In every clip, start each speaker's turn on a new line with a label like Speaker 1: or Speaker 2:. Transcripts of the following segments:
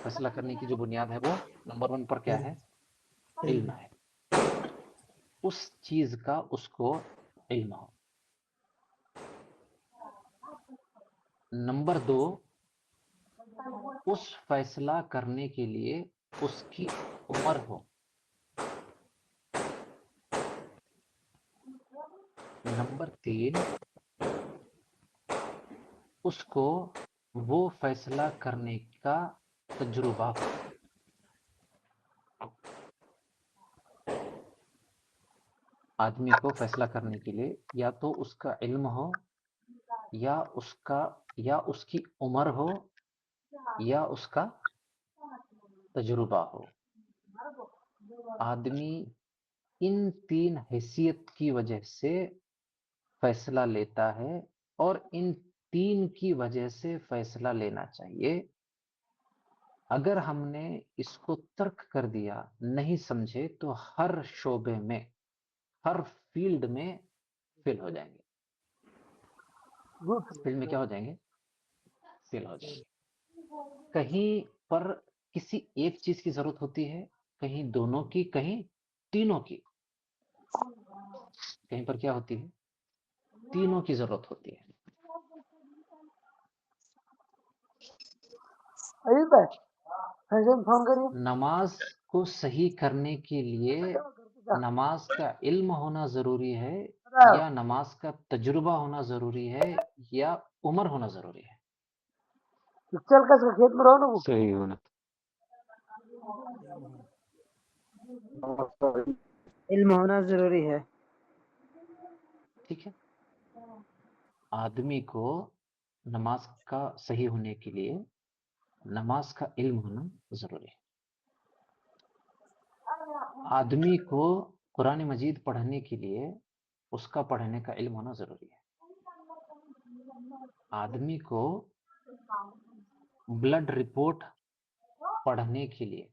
Speaker 1: فیصلہ کرنے کی جو بنیاد ہے وہ نمبر 1 پر کیا ہے؟ علم ہے. اس چیز کا اس کو علم ہو. نمبر 2، اس فیصلہ کرنے کے لیے اس کی عمر ہو. نمبر 3، اس کو وہ فیصلہ کرنے کا تجربہ ہو. آدمی کو فیصلہ کرنے کے لیے یا تو اس کا علم ہو یا اس کی عمر ہو یا اس کا تجربہ ہو. آدمی ان 3 حیثیت کی وجہ سے فیصلہ لیتا ہے اور ان 3 کی وجہ سے فیصلہ لینا چاہیے. اگر ہم نے اس کو ترک کر دیا، نہیں سمجھے، تو ہر شعبے میں، ہر فیلڈ میں فیل ہو جائیں گے. فیلڈ میں کیا ہو جائیں گے؟ فیل ہو جائیں گے. کہیں پر کسی ایک چیز کی ضرورت ہوتی ہے، کہیں دونوں کی، کہیں تینوں کی. کہیں پر کیا ہوتی ہے؟ تینوں کی ضرورت ہوتی ہے. نماز کو صحیح کرنے کے لیے نماز کا علم ہونا ضروری ہے یا نماز کا تجربہ ہونا ضروری ہے یا عمر ہونا ضروری ہے؟
Speaker 2: چل کر کھیت میں رہو نا، وہ
Speaker 1: صحیح ہونا.
Speaker 2: علم ہونا ضروری ہے.
Speaker 1: ٹھیک ہے. آدمی کو نماز کا صحیح ہونے کے لیے نماز کا علم ہونا ضروری ہے. آدمی کو قرآن مجید پڑھنے کے لیے اس کا پڑھنے کا علم ہونا ضروری ہے. آدمی کو بلڈ رپورٹ پڑھنے کے لیے،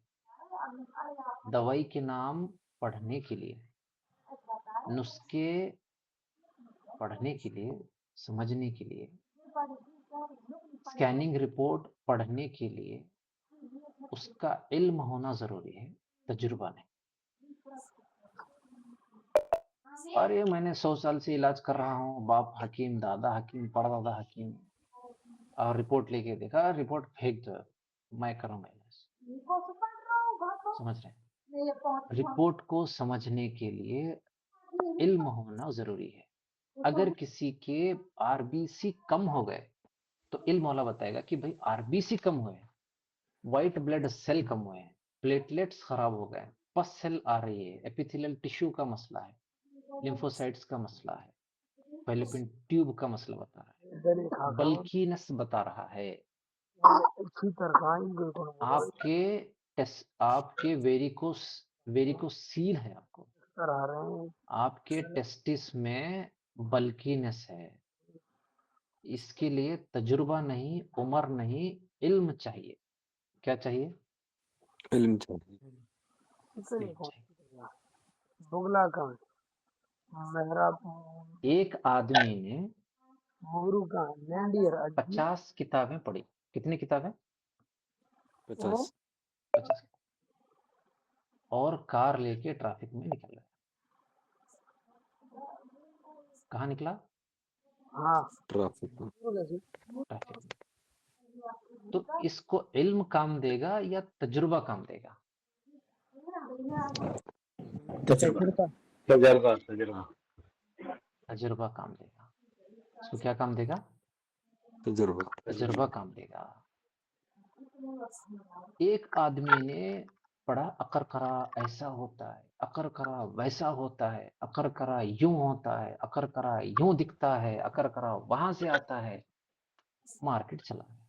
Speaker 1: دوائی کے نام پڑھنے کے لیے، نسخے پڑھنے کے لیے، سمجھنے کے لیے، اسکیننگ رپورٹ پڑھنے کے لیے اس کا علم ہونا ضروری ہے، تجربہ نہیں. ارے میں نے 100 سال سے علاج کر رہا ہوں، باپ حکیم، دادا حکیم، پردادا حکیم، اور رپورٹ لے کے دیکھا، رپورٹ پھینک دو، میں کروں گا علاج. سمجھ رہے ہیں؟ رپورٹ کو سمجھنے کے لیے علم ہونا ضروری ہے. اگر کسی کے آر بی سی کم ہو گئے تو علم والا بتائے گا کہ بھائی آر بی سی کم ہوئے، وائٹ بلڈ سیل کم ہوئے ہیں، پلیٹلیٹس خراب ہو گئے، پس سیل آ رہی ہے، ایپیتھیلیل ٹیشو کا مسئلہ ہے، لیمفوسائٹس کا مسئلہ ہے، فیلوپین ٹیوب کا مسئلہ بتا رہا ہے، بلکینس بتا رہا ہے. آپ کے ویریکوسیل ہے، آپ کے ٹیسٹس میں بلکینس ہے. اس کے لیے تجربہ نہیں، عمر نہیں، علم چاہیے. کیا چاہیے؟
Speaker 3: علم چاہیے.
Speaker 1: علم چاہیے. ایک آدمی نے 50 کتابیں پڑھی. کتنی کتابیں؟
Speaker 3: 50.
Speaker 1: 50. اور کار لے کے ٹریفک میں نکل گیا. کہاں نکلا؟
Speaker 3: ٹریفک میں.
Speaker 1: ٹریفک میں. تو اس کو علم کام دے گا یا تجربہ کام دے گا؟ تجربہ کام دے گا. اس کو کیا کام دے گا؟ تجربہ کام دے گا. ایک آدمی نے پڑھا، اقر کرا ایسا ہوتا ہے، اقر کرا ویسا ہوتا ہے، اقر کرا یوں ہوتا ہے، اقر کرا یوں دکھتا ہے، اقر کرا وہاں سے آتا ہے. مارکیٹ چلا گیا.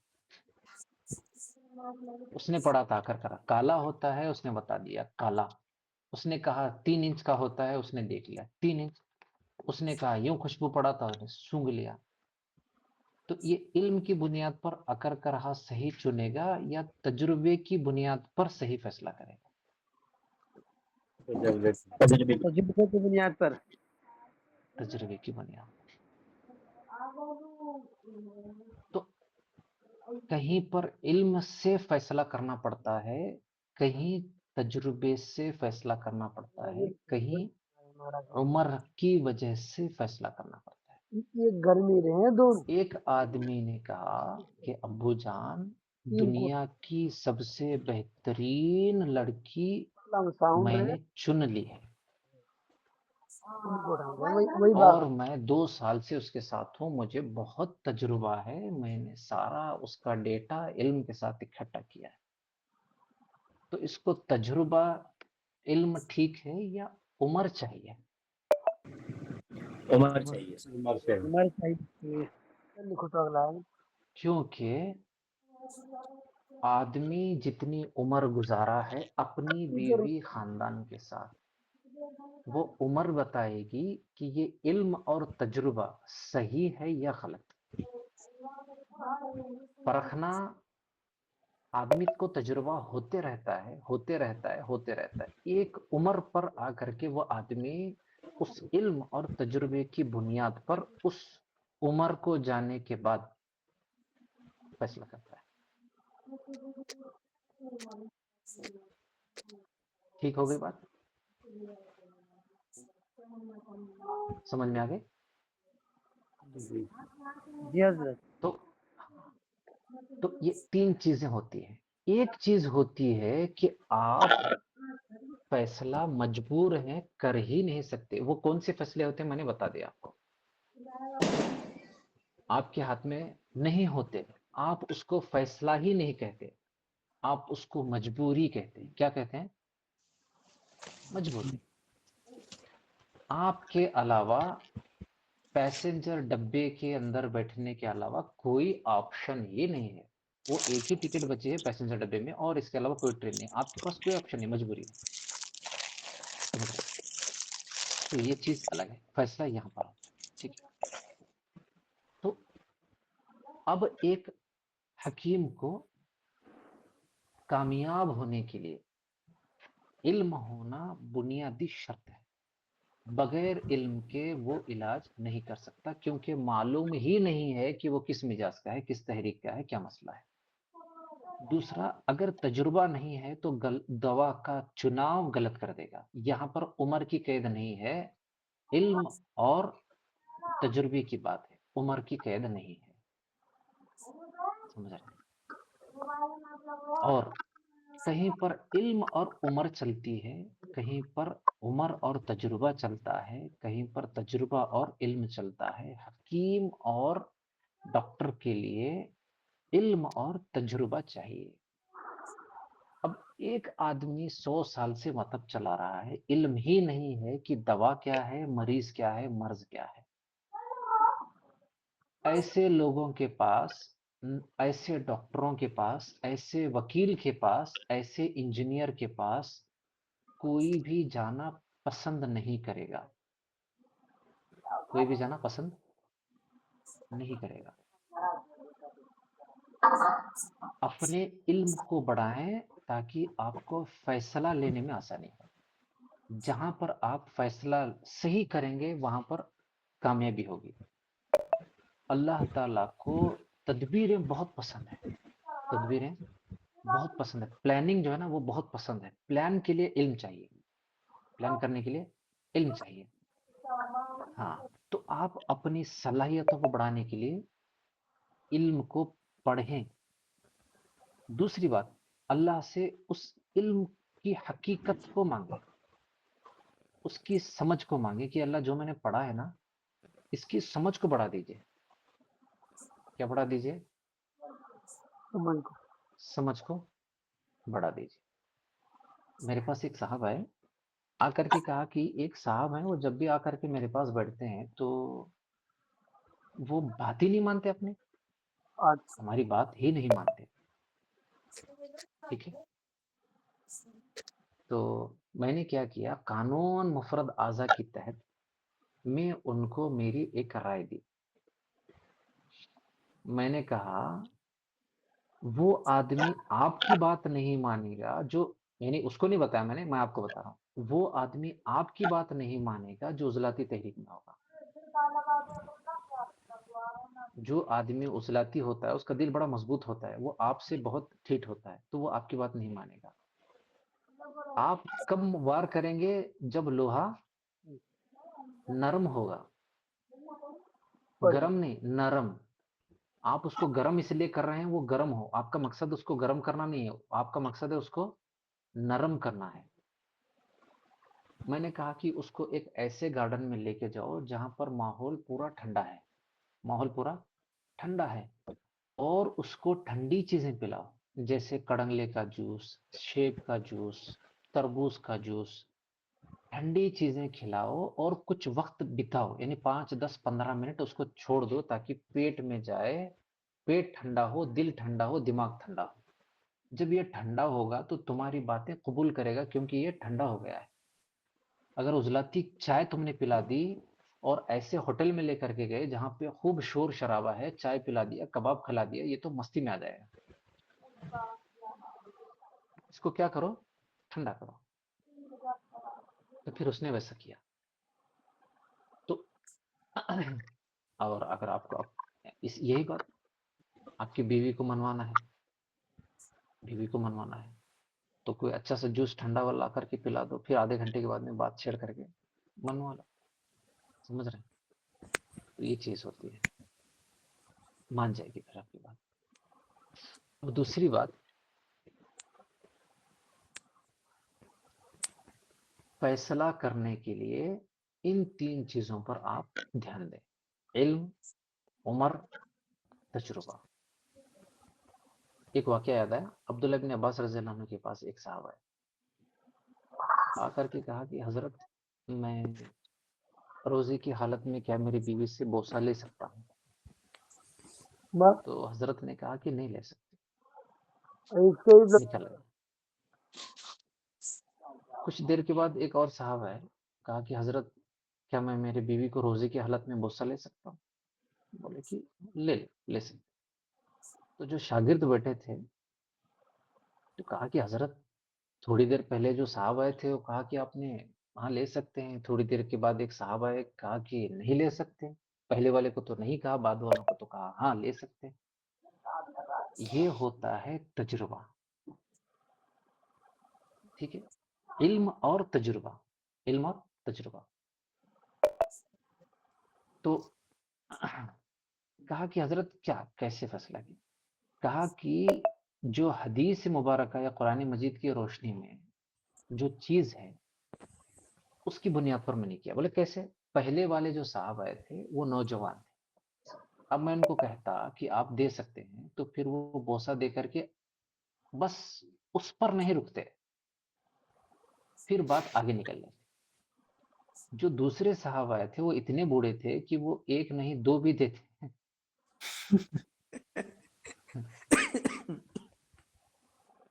Speaker 1: اس نے پڑھا تھا اقر کرا کالا ہوتا ہے، اس نے بتا دیا کالا. اس نے کہا 3 انچ کا ہوتا ہے، اس نے دیکھ لیا 3 انچ. اس نے کہا یوں خوشبو پڑا تھا، اس نے سونگھ لیا. تو یہ علم کی بنیاد پر اقر کرا صحیح چنے گا یا تجربے کی بنیاد پر صحیح فیصلہ کرے گا؟
Speaker 2: تجربے کی بنیاد پر.
Speaker 1: تجربے کی بنیاد. تو کہیں پر علم سے فیصلہ کرنا پڑتا ہے، کہیں تجربے سے فیصلہ کرنا پڑتا ہے، کہیں عمر کی وجہ سے فیصلہ کرنا پڑتا ہے۔
Speaker 2: یہ گرمی رہے ہیں دونوں
Speaker 1: ایک آدمی نے کہا کہ ابو جان، دنیا کی سب سے بہترین لڑکی
Speaker 2: ساؤنڈ
Speaker 1: میں
Speaker 2: رہے
Speaker 1: نے چن لی ہے،
Speaker 2: وہی بات
Speaker 1: اور میں 2 سال سے اس کے ساتھ ہوں، مجھے بہت تجربہ ہے، میں نے سارا اس کا ڈیٹا علم کے ساتھ اکٹھا کیا ہے۔ تو اس کو تجربہ علم ٹھیک ہے یا عمر چاہیے؟
Speaker 3: عمر چاہیے سر۔
Speaker 2: ہمارے چاہیے لکھو تو اگلا ہے
Speaker 1: کیونکہ آدمی جتنی عمر گزارا ہے اپنی بیوی خاندان کے ساتھ، وہ عمر بتائے گی کہ یہ علم اور تجربہ صحیح ہے یا غلط۔ پرکھنا آدمی کو تجربہ ہوتے رہتا ہے۔ ایک عمر پر آ کر کے وہ آدمی اس علم اور تجربے کی بنیاد پر اس عمر کو جانے کے بعد فیصلہ کرتا ہے۔ ٹھیک ہو گئی بات؟ سمجھ میں آ گئی؟
Speaker 2: جی حضرت
Speaker 1: تو یہ 3 چیزیں ہوتی ہیں۔ ایک چیز ہوتی ہے کہ آپ فیصلہ مجبور ہیں، کر ہی نہیں سکتے۔ وہ کون سے فیصلے ہوتے ہیں میں نے بتا دیا آپ کو، آپ کے ہاتھ میں نہیں ہوتے، آپ اس کو فیصلہ ہی نہیں کہتے، آپ اس کو مجبوری کہتے ہیں۔ کیا کہتے ہیں؟ مجبوری۔ آپ کے علاوہ پیسنجر ڈبے کے اندر بیٹھنے کے علاوہ کوئی آپشن ہی نہیں ہے۔ وہ ایک ہی ٹکٹ بچی ہے پیسنجر ڈبے میں، اور اس کے علاوہ کوئی ٹرین نہیں، آپ کے پاس کوئی آپشن نہیں، مجبوری ہے۔ سمجھ رہے ہیں؟ تو یہ چیز الگ ہے، فیصلہ یہاں پر ہوتا ہے، ٹھیک ہے۔ تو اب ایک حکیم کو کامیاب ہونے کے لیے علم ہونا بنیادی شرط ہے، بغیر علم کے وہ علاج نہیں کر سکتا، کیونکہ معلوم ہی نہیں ہے کہ وہ کس مزاج کا ہے، کس تحریک کا ہے، کیا مسئلہ ہے۔ دوسرا، اگر تجربہ نہیں ہے تو دوا کا چناؤ غلط کر دے گا۔ یہاں پر عمر کی قید نہیں ہے، علم اور تجربے کی بات ہے، عمر کی قید نہیں ہے۔ سمجھ رہے ہیں؟ اور کہیں پر علم اور عمر چلتی ہے، کہیں پر عمر اور تجربہ چلتا ہے، کہیں پر تجربہ اور علم چلتا ہے۔ حکیم اور ڈاکٹر کے لیے علم اور تجربہ چاہیے۔ اب ایک آدمی 100 سال سے مطلب چلا رہا ہے، علم ہی نہیں ہے کہ دوا کیا ہے، مریض کیا ہے، مرض کیا ہے۔ ایسے لوگوں کے پاس، ایسے ڈاکٹروں کے پاس، ایسے وکیل کے پاس، ایسے انجینئر کے پاس کوئی بھی جانا پسند نہیں کرے گا، کوئی بھی جانا پسند نہیں کرے گا۔ اپنے علم کو بڑھائیں تاکہ آپ کو فیصلہ لینے میں آسانی ہو۔ جہاں پر آپ فیصلہ صحیح کریں گے وہاں پر کامیابی ہوگی۔ اللہ تعالیٰ کو تدبیریں بہت پسند ہیں، تدبیریں بہت پسند ہے، پلاننگ جو ہے نا وہ بہت پسند ہے۔ پلان کے لیے علم چاہیے، پلان کرنے کے لیے علم چاہیے۔ ہاں، تو آپ اپنی صلاحیتوں کو بڑھانے کے لیے علم کو پڑھیں۔ دوسری بات، اللہ سے اس علم کی حقیقت کو مانگیں، اس کی سمجھ کو مانگیں کہ اللہ جو میں نے پڑھا ہے نا اس کی سمجھ کو بڑھا دیجئے۔ کیا بڑھا دیجئے؟ سمجھ کو بڑھا دیجئے۔ میرے پاس ایک صاحب ہے، آ کر کے کہا کہ ایک صاحب ہیں، وہ جب بھی آ کر کے میرے پاس بیٹھتے ہیں تو وہ بات ہی نہیں مانتے، اپنے ہماری بات ہی نہیں مانتے۔ ٹھیک ہے، تو میں نے کیا کیا، قانون مفرد اعضاء کے تحت میں ان کو میری ایک رائے دی۔ میں نے کہا وہ آدمی آپ کی بات نہیں مانے گا جو، یعنی اس کو نہیں بتایا میں آپ کو بتا رہا ہوں، وہ آدمی آپ کی بات نہیں مانے گا جو عضلاتی تحریک میں ہوگا۔ جو آدمی عضلاتی ہوتا ہے اس کا دل بڑا مضبوط ہوتا ہے، وہ آپ سے بہت ٹھیٹ ہوتا ہے، تو وہ آپ کی بات نہیں مانے گا. آپ کب وار کریں گے؟ جب لوہا نرم ہوگا، گرم نہیں، نرم. آپ اس کو گرم اس لیے کر رہے ہیں وہ گرم ہو، آپ کا مقصد اس کو گرم کرنا نہیں ہے، آپ کا مقصد ہے اس کو نرم کرنا ہے. میں نے کہا کہ اس کو ایک ایسے گارڈن میں لے کے جاؤ جہاں پر ماحول پورا ٹھنڈا ہے، ماحول پورا ٹھنڈا ہے، اور اس کو ٹھنڈی چیزیں پلاؤ، جیسے کڑنگلے کا جوس، سیب کا جوس، تربوز کا جوس. ٹھنڈی چیزیں کھلاؤ اور کچھ وقت بتاؤ، یعنی 5 10 15 منٹ اس کو چھوڑ دو تاکہ پیٹ میں جائے، پیٹ ٹھنڈا ہو، دل ٹھنڈا ہو، دماغ ٹھنڈا ہو. جب یہ ٹھنڈا ہوگا تو تمہاری باتیں قبول کرے گا، کیونکہ یہ ٹھنڈا ہو گیا ہے. اگر عضلاتی چائے تم نے پلا دی اور ایسے ہوٹل میں لے کر کے گئے جہاں پہ خوب شور شرابہ ہے، چائے پلا دیا، کباب کھلا دیا، یہ تو مستی میں آ جائے گا. اس کو کیا کرو؟ ٹھنڈا کرو. تو پھر اس نے ویسا کیا. تو اور اگر آپ کو یہی بات آپ کی بیوی کو منوانا ہے، بیوی کو منوانا ہے تو کوئی اچھا سا جوس ٹھنڈا والا لا کر کے پلا دو، پھر آدھے گھنٹے کے بعد میں بات چھیڑ کر کے منوا لو. سمجھ رہے ہیں؟ تو یہ چیز ہوتی ہے، مان جائے گی پھر آپ کی بات. اب دوسری بات، فیصلہ کرنے کے لیے ان 3 چیزوں پر آپ دھیان دیں: علم، عمر، تجربہ. ایک واقعہ یاد آیا، عبداللہ بن عباس رضی اللہ عنہ کے پاس ایک صحابہ ہے، آ کر کے کہا کہ حضرت میں روزے کی حالت میں کیا میری بیوی سے بوسہ لے سکتا ہوں؟
Speaker 2: بس
Speaker 1: تو حضرت نے کہا کہ نہیں لے سکتے،
Speaker 2: اس کے ہی
Speaker 1: نکل گئے. کچھ دیر کے بعد ایک اور صحابہ ہے، کہا کہ حضرت کیا میں میری بیوی کو روزے کی حالت میں بوسہ لے سکتا ہوں؟ بولے کہ لے سکتے. تو جو شاگرد بیٹھے تھے تو کہا کہ حضرت تھوڑی دیر پہلے جو صاحب آئے تھے وہ کہا کہ آپ نے ہاں لے سکتے ہیں، تھوڑی دیر کے بعد ایک صاحب آئے کہا کہ نہیں لے سکتے، پہلے والے کو تو نہیں کہا، بعد والوں کو تو کہا ہاں لے سکتے. یہ ہوتا ہے تجربہ. ٹھیک ہے، علم اور تجربہ، علم اور تجربہ. تو کہا کہ حضرت کیا کیسے فیصلہ کیا؟ کہا کہ جو حدیث مبارکہ یا قرآن مجید کی روشنی میں جو چیز ہے اس کی بنیاد پر میں نے کیا. بولے کیسے؟ پہلے والے جو صاحب آئے تھے وہ نوجوان تھے، اب میں ان کو کہتا کہ آپ دے سکتے ہیں تو پھر وہ بوسہ دے کر کے بس اس پر نہیں رکتے، پھر بات آگے نکل جاتی. جو دوسرے صاحب آئے تھے وہ اتنے بوڑھے تھے کہ وہ ایک نہیں 2 بھی دیتے،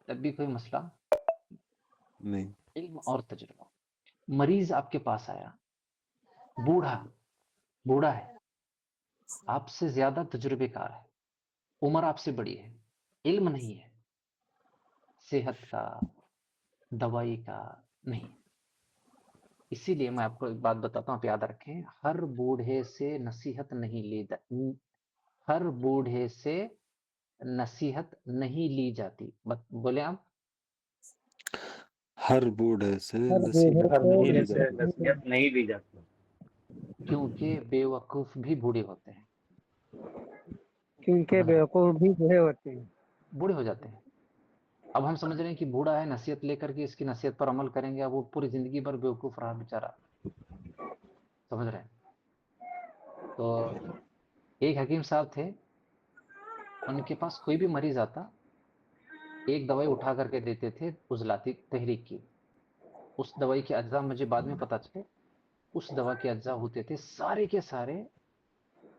Speaker 1: تب بھی کوئی مسئلہ.
Speaker 3: نہیں.
Speaker 1: علم اور تجربہ. مریض آپ کے پاس آیا، بوڑھا ہے، آپ سے زیادہ تجربے کار ہے، عمر آپ سے بڑی ہے، علم نہیں ہے صحت کا، دوائی کا نہیں. اسی لیے میں آپ کو ایک بات بتاتا ہوں، آپ یاد رکھیں، ہر بوڑھے سے نصیحت نہیں ہر بوڑھے سے نصیحت نہیں لی جاتی. بولے آپ؟
Speaker 3: ہر بوڑھے سے
Speaker 2: ہر بوڑھے
Speaker 3: نصیحت نہیں لی
Speaker 2: سے
Speaker 3: جاتی.
Speaker 2: نصیحت
Speaker 4: نہیں دی جاتی.
Speaker 1: کیونکہ بے وقوف بھی بوڑھے ہوتے ہیں.
Speaker 2: کیونکہ
Speaker 1: سمجھ رہے ہیں؟
Speaker 2: بیوقوف بھی بوڑھے ہوتے ہیں.
Speaker 1: بوڑھے ہو جاتے ہیں. اب ہم سمجھ رہے ہیں کہ بوڑھا ہے، نصیحت لے کر کے اس کی نصیحت پر عمل کریں گے، اب وہ پوری زندگی بھر بیوقوف رہا بیچارہ. سمجھ رہے ہیں؟ تو ایک حکیم صاحب تھے، ان کے پاس کوئی بھی مریض آتا ایک دوائی اٹھا کر کے دیتے تھے عضلاتی تحریک کی. اس دوائی کے اجزاء مجھے بعد میں پتا چلے، اس دوا کے اجزاء ہوتے تھے سارے کے سارے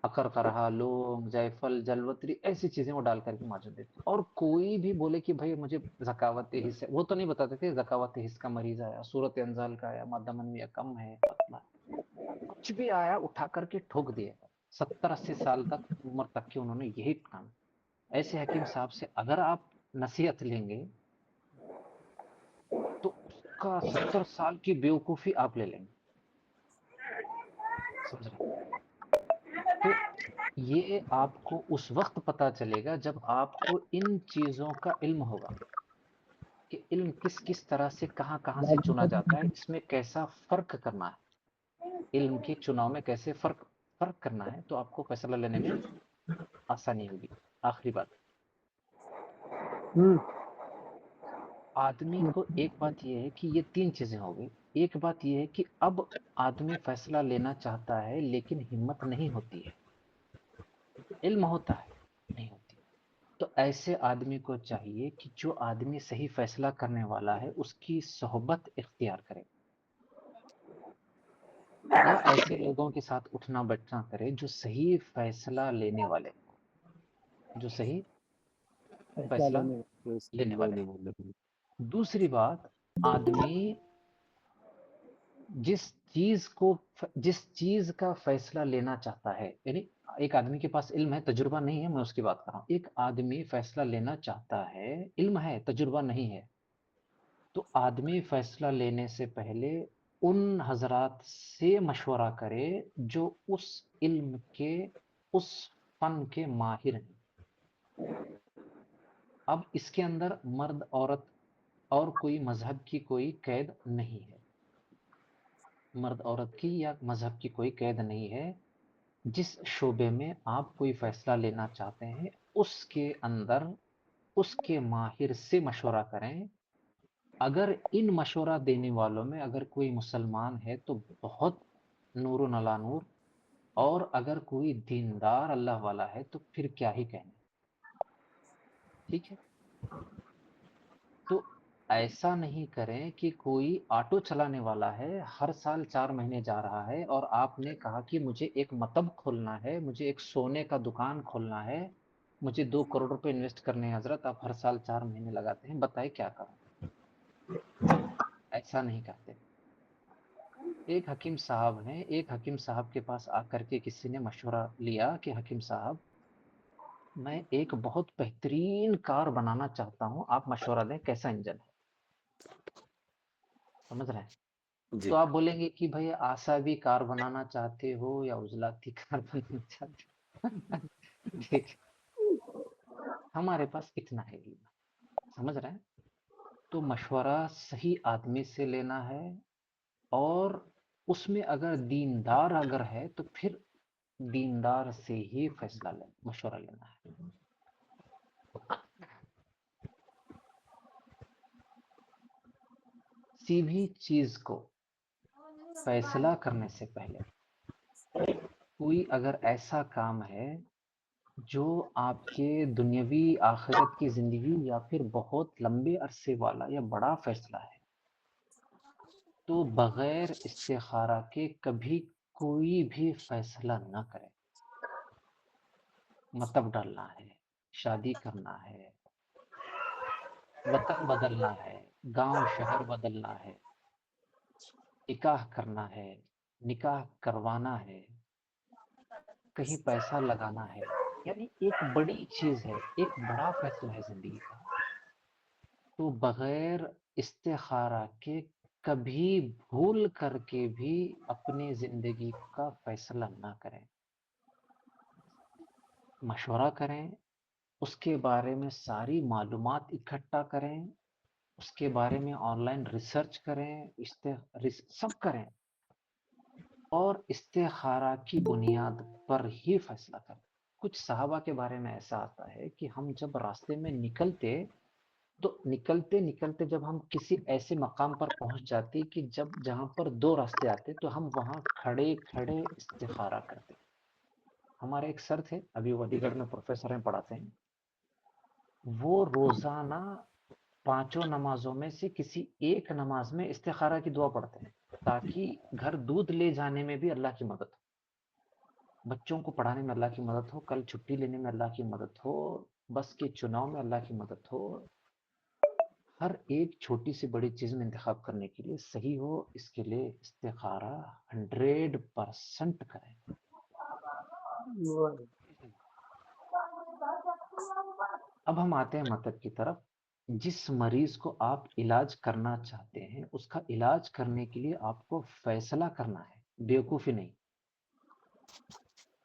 Speaker 1: اکر کرہا، لونگ، جائفل، جلوتری، ایسی چیزیں وہ ڈال کر کے موجود دیتے. اور کوئی بھی بولے کہ بھائی مجھے ذکاوت حص ہے، وہ تو نہیں بتاتے تھے ذکاوت حص کا مریض آیا، صورت انزال کا آیا، مادہ منویہ کم ہے، پتلا، کچھ بھی آیا اٹھا کر کے ٹھوک دیا. 70 80 سال تک عمر تک کے انہوں نے یہی کام. ایسے حکیم صاحب سے اگر آپ نصیحت لیں گے تو اس کا 70 سال کی بیوقوفی آپ لے لیں گے. سمجھ رہے ہیں؟ تو یہ آپ کو اس وقت پتا چلے گا جب آپ کو ان چیزوں کا علم ہوگا کہ علم کس کس طرح سے کہاں کہاں سے چنا جاتا ہے، اس میں کیسا فرق کرنا ہے، علم کے چناؤ میں کیسے فرق کرنا ہے، تو آپ کو فیصلہ لینے میں آسانی ہوگی۔ آخری بات،
Speaker 2: ہوں،
Speaker 1: آدمی کو ایک بات یہ ہے کہ یہ تین چیزیں ہو گئی۔ ایک بات یہ ہے کہ اب آدمی فیصلہ لینا چاہتا ہے لیکن ہمت نہیں ہوتی ہے، علم ہوتا ہے نہیں ہوتی، تو ایسے آدمی کو چاہیے کہ جو آدمی صحیح فیصلہ کرنے والا ہے اس کی صحبت اختیار کرے، یا ایسے لوگوں کے ساتھ اٹھنا بیٹھنا کرے جو صحیح فیصلہ لینے والے، جو صحیح
Speaker 2: فیصلہ
Speaker 1: فیصلہ
Speaker 2: لینے
Speaker 1: لینے والے
Speaker 3: لینے
Speaker 1: ہیں۔
Speaker 3: والے ہیں۔
Speaker 1: دوسری بات، آدمی جس چیز کا فیصلہ لینا چاہتا ہے، یعنی ایک آدمی کے پاس علم ہے تجربہ نہیں ہے، میں اس کی بات کر رہا ہوں، ایک آدمی فیصلہ لینا چاہتا ہے، علم ہے تجربہ نہیں ہے، تو آدمی فیصلہ لینے سے پہلے ان حضرات سے مشورہ کرے جو اس علم کے، اس فن کے ماہر ہیں۔ اب اس کے اندر مرد عورت اور کوئی مذہب کی کوئی قید نہیں ہے، مرد عورت کی یا مذہب کی کوئی قید نہیں ہے۔ جس شعبے میں آپ کوئی فیصلہ لینا چاہتے ہیں اس کے اندر اس کے ماہر سے مشورہ کریں۔ اگر ان مشورہ دینے والوں میں اگر کوئی مسلمان ہے تو بہت نور و نلا نور، اور اگر کوئی دیندار اللہ والا ہے تو پھر کیا ہی کہنا، ٹھیک ہے؟ تو ایسا نہیں کریں کہ کوئی آٹو چلانے والا ہے، ہر سال 4 مہینے جا رہا ہے، اور آپ نے کہا کہ مجھے ایک مطب کھولنا ہے، مجھے ایک سونے کا دکان کھولنا ہے، مجھے 2 کروڑ روپے انویسٹ کرنے ہیں حضرت، آپ ہر سال 4 مہینے لگاتے ہیں، بتائیں کیا کروں؟ ایسا نہیں کرتے۔ ایک حکیم صاحب ہیں، ایک حکیم صاحب کے پاس آ کر کے کسی نے مشورہ لیا کہ حکیم صاحب میں ایک بہت بہترین کار بنانا چاہتا ہوں، آپ مشورہ دیں کیسا انجن ہے، سمجھ رہے ہیں؟
Speaker 3: جی
Speaker 1: تو آپ بولیں گے کہ بھئی آسابی کار بنانا چاہتے ہو یا عضلاتی کار بنانا چاہتے ہو؟ ٹھیک، ہمارے پاس اتنا ہے علم، سمجھ رہے ہیں؟ تو مشورہ صحیح آدمی سے لینا ہے، اور اس میں اگر دیندار اگر ہے تو پھر دیندار سے ہی فیصلہ مشورہ لینا ہے۔ کسی بھی چیز کو فیصلہ کرنے سے پہلے کوئی اگر ایسا کام ہے جو آپ کے دنیاوی آخرت کی زندگی یا پھر بہت لمبے عرصے والا یا بڑا فیصلہ ہے، تو بغیر استخارہ کے کبھی کوئی بھی فیصلہ نہ کریں۔ مطلب ڈالنا ہے، شادی کرنا ہے، وطن بدلنا ہے، گاؤں شہر بدلنا ہے، نکاح کرنا ہے، نکاح کروانا ہے، کہیں پیسہ لگانا ہے، یعنی ایک بڑی چیز ہے، ایک بڑا فیصلہ ہے زندگی کا، تو بغیر استخارہ کے کبھی بھول کر کے بھی اپنی زندگی کا فیصلہ نہ کریں۔ مشورہ کریں، اس کے بارے میں ساری معلومات اکٹھا کریں، اس کے بارے میں آن لائن ریسرچ کریں، سب کریں، اور استخارہ کی بنیاد پر ہی فیصلہ کریں۔ کچھ صحابہ کے بارے میں ایسا آتا ہے کہ ہم جب راستے میں نکلتے تو نکلتے نکلتے جب ہم کسی ایسے مقام پر پہنچ جاتے کہ جہاں پر 2 راستے آتے تو ہم وہاں کھڑے کھڑے استخارہ کرتے۔ ہمارے ایک سر تھے، ابھی وہ علی گڑھ میں پروفیسر ہیں، پڑھاتے ہیں، وہ روزانہ 5 نمازوں میں سے کسی ایک نماز میں استخارہ کی دعا پڑھتے ہیں تاکہ گھر دودھ لے جانے میں بھی اللہ کی مدد ہو، بچوں کو پڑھانے میں اللہ کی مدد ہو، کل چھٹی لینے میں اللہ کی مدد ہو، بس کے چناؤ میں اللہ کی مدد ہو، ہر ایک چھوٹی سے بڑی چیز میں انتخاب کرنے کے لیے صحیح ہو، اس کے لیے استخارہ 100% کریں۔ اب ہم آتے ہیں مطلب کی طرف، جس مریض کو آپ علاج کرنا چاہتے ہیں اس کا علاج کرنے کے لیے آپ کو فیصلہ کرنا ہے، بیوقوفی نہیں۔